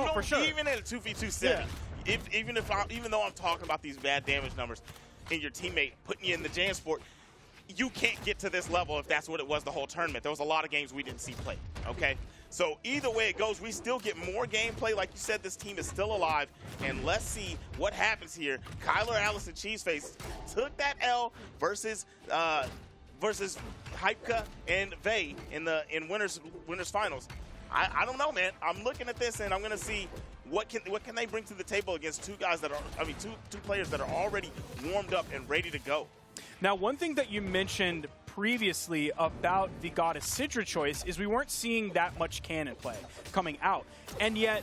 don't, for sure. even in a 2v2 setting, even though I'm talking about these bad damage numbers and your teammate putting you in the jam sport, you can't get to this level if that's what it was the whole tournament. There was a lot of games we didn't see played, okay? So either way it goes, we still get more gameplay. Like you said, this team is still alive, and let's see what happens here. Kylar, Alice, and Cheeseface took that L versus Hypka and Vey in winners finals. I don't know, man. I'm looking at this and I'm gonna see what can they bring to the table against two guys that are, two players that are already warmed up and ready to go. Now, one thing that you mentioned previously about the Goddess Sidra choice is we weren't seeing that much canon play coming out, and yet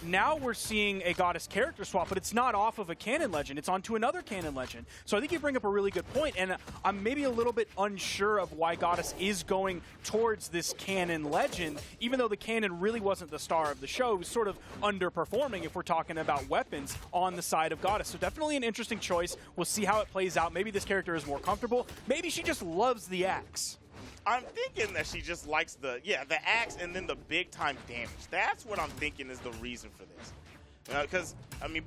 now we're seeing a Goddess character swap, but it's not off of a canon legend. It's onto another canon legend. So I think you bring up a really good point, and I'm maybe a little bit unsure of why Goddess is going towards this canon legend, even though the canon really wasn't the star of the show. It was sort of underperforming if we're talking about weapons on the side of Goddess. So definitely an interesting choice. We'll see how it plays out. Maybe this character is more comfortable. Maybe she just loves the axe. I'm thinking that she just likes the axe and then the big time damage. That's what I'm thinking is the reason for this. Because,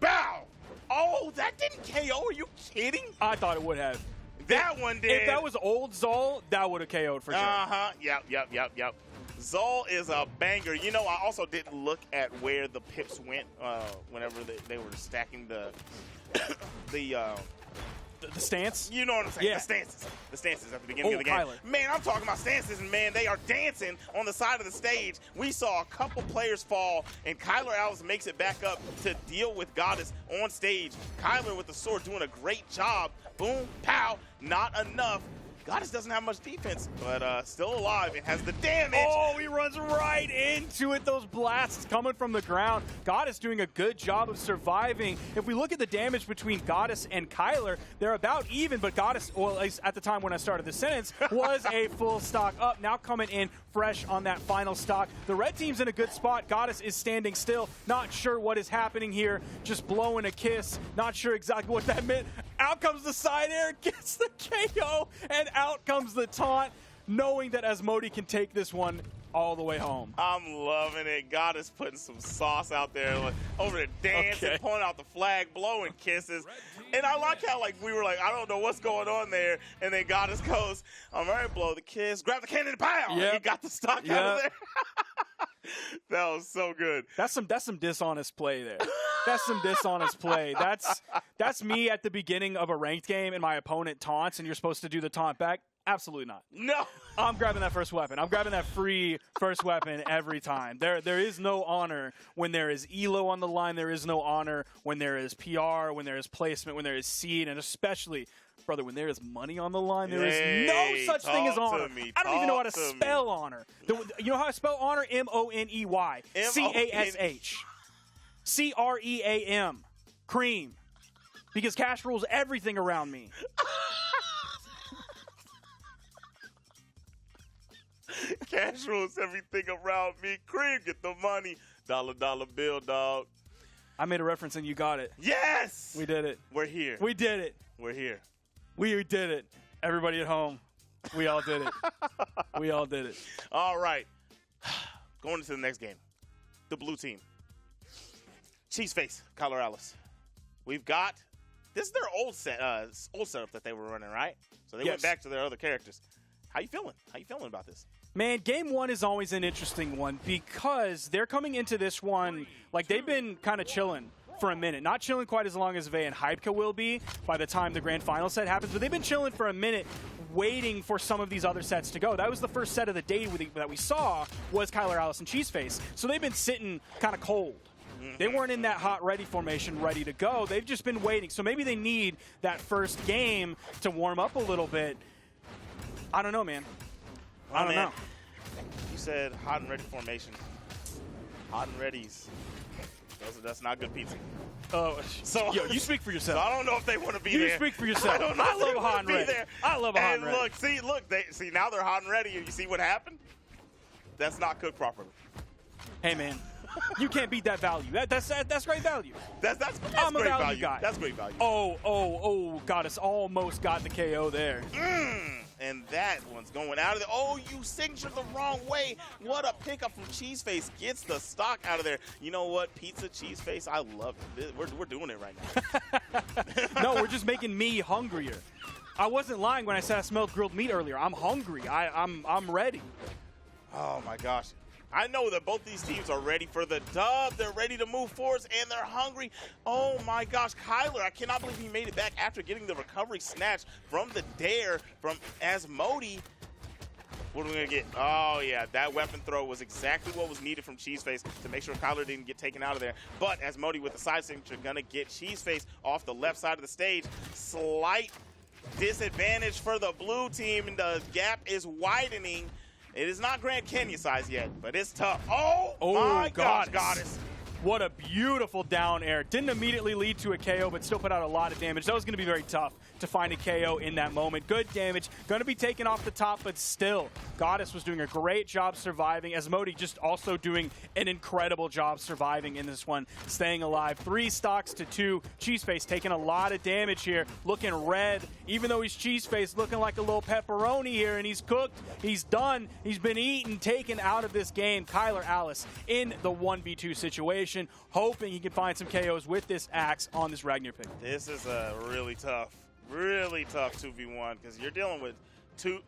bow! Oh, that didn't KO. Are you kidding? I thought it would have. That one did. If that was old Zol, that would have KO'd for sure. Uh-huh. Yep. Zol is a banger. You know, I also didn't look at where the pips went whenever they were stacking the stance? You know what I'm saying? Yeah. The stances at the beginning of the game. Kylar. Man, I'm talking about stances, and man, they are dancing on the side of the stage. We saw a couple players fall, and Kylar Alice makes it back up to deal with Goddess on stage. Kylar with the sword doing a great job. Boom, pow, not enough. Goddess doesn't have much defense, but still alive and has the damage. Oh, he runs right into it. Those blasts coming from the ground. Goddess doing a good job of surviving. If we look at the damage between Goddess and Kylar, they're about even, but Goddess, well, at least at the time when I started the sentence, was a full stock up. Now coming in fresh on that final stock. The red team's in a good spot. Goddess is standing still, not sure what is happening here, just blowing a kiss, not sure exactly what that meant. Out comes the side air, gets the KO, and out comes the taunt, knowing that Asmodie can take this one all the way home. I'm loving it. Goddess putting some sauce out there, like, over there dancing, pulling out the flag, blowing kisses. And I like how we were like, I don't know what's going on there. And then Goddess goes, all right, blow the kiss, grab the cannon and pow. Yep. He got the stock out of there. That was so good. That's some dishonest play there. That's some dishonest play. That's me at the beginning of a ranked game and my opponent taunts and you're supposed to do the taunt back. Absolutely not. No. I'm grabbing that first weapon. I'm grabbing that free first weapon every time. There is no honor when there is ELO on the line. There is no honor when there is PR, when there is placement, when there is seed, and especially, brother, when there is money on the line, there is no such thing as honor. I don't even know how to spell honor. You know how I spell honor? M-O-N-E-Y. C-A-S-H. C-R-E-A-M. Cream. Because cash rules everything around me. Cash rules everything around me. Cream, get the money. Dollar bill, dog. I made a reference and you got it. Yes! We did it. We're here. We did it. We're here. We did it. Everybody at home, we all did it. We all did it. All right. Going into the next game. The blue team. Cheeseface, Kylar Alice. We've got, this is their old setup that they were running, right? So they went back to their other characters. How you feeling? How you feeling about this? Man, game one is always an interesting one because they're coming into this one like they've been kind of chilling for a minute. Not chilling quite as long as Vey and Hypka will be by the time the grand final set happens, but they've been chilling for a minute waiting for some of these other sets to go. That was the first set of the day that we saw was Kylar Alice and Cheeseface. So they've been sitting kind of cold. They weren't in that hot ready formation ready to go. They've just been waiting. So maybe they need that first game to warm up a little bit. I don't know, man. I don't know. You said hot and ready formation. Hot and ready's. That's not good pizza. Oh, so yo, you speak for yourself. So I don't know if they want to be there. You speak for yourself. I love a hot and ready. I love a hot and ready. And look, see now they're hot and ready, and you see what happened? That's not cooked properly. Hey, man. You can't beat that value. That's great value. That's I'm great a value value. guy. That's great value. Oh, Goddess almost got the KO there. And that one's going out of there. Oh, you signatured the wrong way. What a pickup from Cheeseface. Gets the stock out of there. You know what? Pizza Cheeseface, I love it. We're doing it right now. No, we're just making me hungrier. I wasn't lying when I said I smelled grilled meat earlier. I'm hungry. I'm ready. Oh, my gosh. I know that both these teams are ready for the dub. They're ready to move forwards, and they're hungry. Oh, my gosh. Kylar, I cannot believe he made it back after getting the recovery snatch from the dare from Asmodie. What are we going to get? Oh, yeah, that weapon throw was exactly what was needed from Cheeseface to make sure Kylar didn't get taken out of there. But Asmodie with the side signature going to get Cheeseface off the left side of the stage. Slight disadvantage for the blue team, and the gap is widening. It is not Grand Canyon size yet, but it's tough. Oh my gosh, Goddess. What a beautiful down air. Didn't immediately lead to a KO, but still put out a lot of damage. That was going to be very tough to find a KO in that moment. Good damage. Going to be taken off the top, but still, Goddess was doing a great job surviving. Asmodie just also doing an incredible job surviving in this one, staying alive. 3 stocks to 2. Cheeseface taking a lot of damage here, looking red. Even though he's Cheeseface, looking like a little pepperoni here, and he's cooked. He's done. He's been eaten, taken out of this game. Kylar Alice in the 1v2 situation, hoping he can find some KOs with this axe on this Ragnar pick. This is a really tough 2v1 because you're dealing with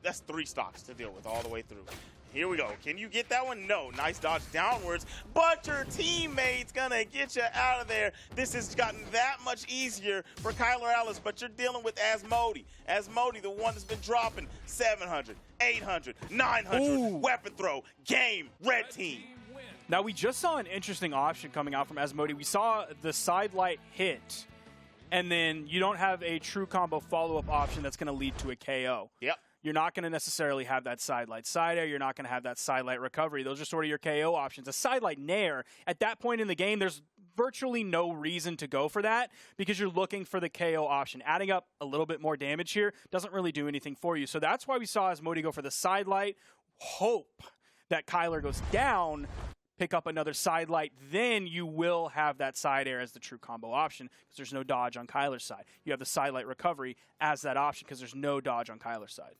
that's 3 stocks to deal with all the way through. Here we go. Can you get that one? No. Nice dodge downwards, but your teammate's gonna get you out of there. This has gotten that much easier for Kylar Alice, but you're dealing with Asmodie. Asmodie, the one that's been dropping 700, 800, 900, Ooh. Weapon throw, game, red team. Now, we just saw an interesting option coming out from Asmodie. We saw the side light hit, and then you don't have a true combo follow-up option that's going to lead to a KO. Yep. You're not going to necessarily have that side light side air. You're not going to have that side light recovery. Those are sort of your KO options. A side light nair, at that point in the game, there's virtually no reason to go for that because you're looking for the KO option. Adding up a little bit more damage here doesn't really do anything for you. So that's why we saw Asmodie go for the side light, hope that Kylar goes down, pick up another side light, then you will have that side air as the true combo option because there's no dodge on Kylar's side. You have the side light recovery as that option because there's no dodge on Kylar's side.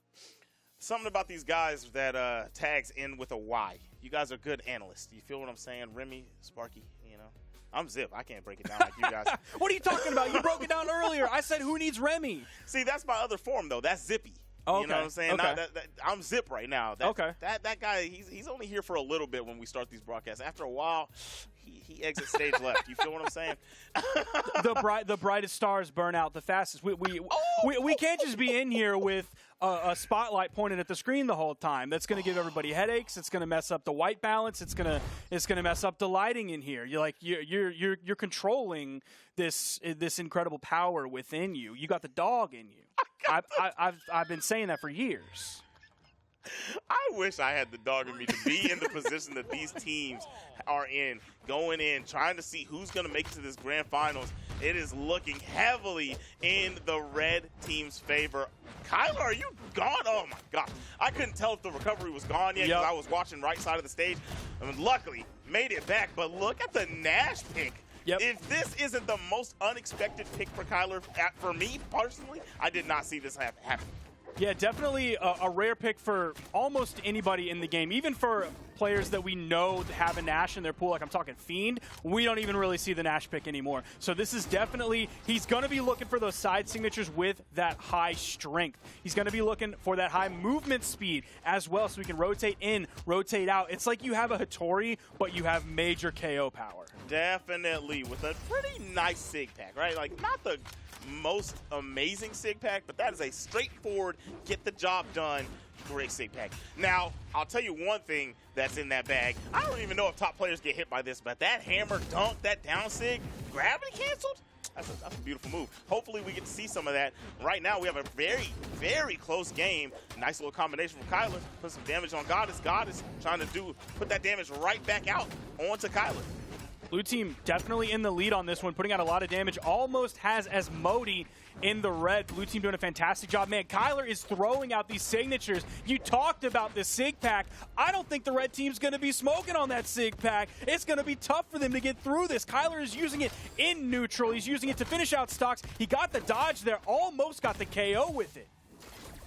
Something about these guys that tags in with a Y. You guys are good analysts. You feel what I'm saying? Remy, Sparky, you know? I'm Zip. I can't break it down like you guys. What are you talking about? You broke it down earlier. I said, who needs Remy? See, that's my other form, though. That's Zippy. Okay. You know what I'm saying? Okay. I'm Zip right now. Okay. That guy, he's only here for a little bit when we start these broadcasts. After a while, he exits stage left. You feel what I'm saying? The brightest stars burn out the fastest. We can't just be in here with a spotlight pointed at the screen the whole time. That's going to give everybody headaches. It's going to mess up the white balance. It's going to mess up the lighting in here. You're controlling this incredible power within you. You got the dog in you. I've been saying that for years. I wish I had the dog in me to be in the position that these teams are in, going in, trying to see who's going to make it to this grand finals. It is looking heavily in the red team's favor. Kylar, are you gone? Oh, my gosh. I couldn't tell if the recovery was gone yet because I was watching right side of the stage. I mean, luckily, made it back. But look at the Nash pick. Yep. If this isn't the most unexpected pick for Kylar, for me personally, I did not see this happen. Yeah, definitely a rare pick for almost anybody in the game. Even for players that we know have a Nash in their pool, like I'm talking Fiend, we don't even really see the Nash pick anymore. So this is definitely, he's going to be looking for those side signatures with that high strength. He's going to be looking for that high movement speed as well, so he can rotate in, rotate out. It's like you have a Hattori, but you have major KO power. Definitely, with a pretty nice sig pack, right? Like, not the most amazing sig pack, but that is a straightforward, get the job done, great sig pack. Now, I'll tell you one thing that's in that bag. I don't even know if top players get hit by this, but that hammer dunk, that down sig, gravity canceled, that's a beautiful move. Hopefully we get to see some of that. Right now we have a very, very close game. Nice little combination from Kylar. Put some damage on Goddess. Goddess trying to put that damage right back out onto Kylar. Blue team definitely in the lead on this one, putting out a lot of damage. Almost has Asmodie in the red. Blue team doing a fantastic job. Man, Kylar is throwing out these signatures. You talked about the sig pack. I don't think the red team's going to be smoking on that sig pack. It's going to be tough for them to get through this. Kylar is using it in neutral. He's using it to finish out stocks. He got the dodge there, almost got the KO with it.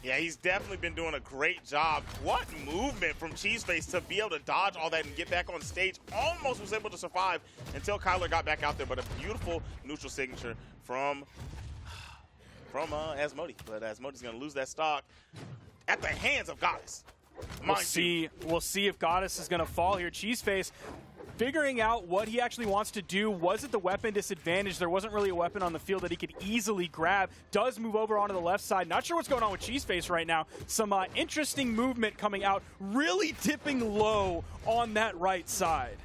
Yeah, he's definitely been doing a great job. What movement from Cheeseface to be able to dodge all that and get back on stage. Almost was able to survive until Kylar got back out there, but a beautiful neutral signature from Asmodie. But Asmodie's going to lose that stock at the hands of Goddess. We'll see if Goddess is going to fall here. Cheeseface figuring out what he actually wants to do. Was it the weapon disadvantage? There wasn't really a weapon on the field that he could easily grab. Does move over onto the left side. Not sure what's going on with Cheeseface right now. Some interesting movement coming out. Really dipping low on that right side.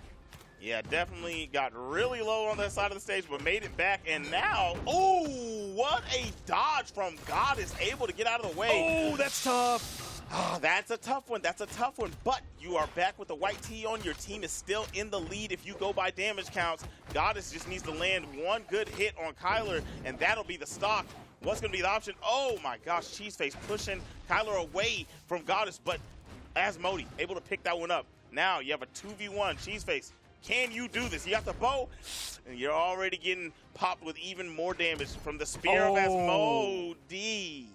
Yeah, definitely got really low on that side of the stage, but made it back. And now, oh, what a dodge from Goddess. Able to get out of the way. Oh, that's tough. Oh, that's a tough one. That's a tough one. But you are back with the white tee on. Your team is still in the lead if you go by damage counts. Goddess just needs to land one good hit on Kylar, and that'll be the stock. What's going to be the option? Oh, my gosh. Cheeseface pushing Kylar away from Goddess, but Asmodie able to pick that one up. Now you have a 2v1. Cheeseface, can you do this? You got the bow, and you're already getting popped with even more damage from the spear of Asmodie.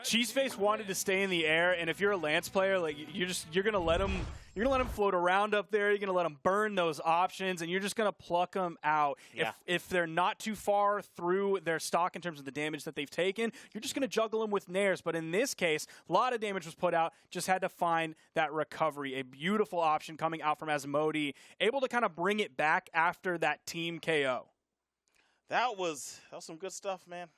Cheeseface wanted to stay in the air, and if you're a Lance player, like you're gonna let him float around up there. You're gonna let him burn those options, and you're just gonna pluck them out. Yeah. If they're not too far through their stock in terms of the damage that they've taken, you're just gonna juggle them with nairs. But in this case, a lot of damage was put out. Just had to find that recovery. A beautiful option coming out from Asmodie, able to kind of bring it back after that team KO. That was some good stuff, man.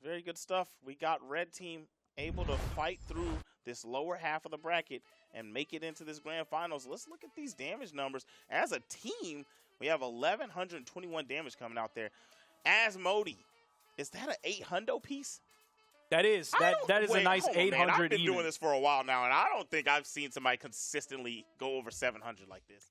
Very good stuff. We got red team able to fight through this lower half of the bracket and make it into this grand finals. Let's look at these damage numbers. As a team, we have 1,121 damage coming out there. Asmodie, is that an 800 piece? That is a nice 800. I've been doing this for a while now, and I don't think I've seen somebody consistently go over 700 like this.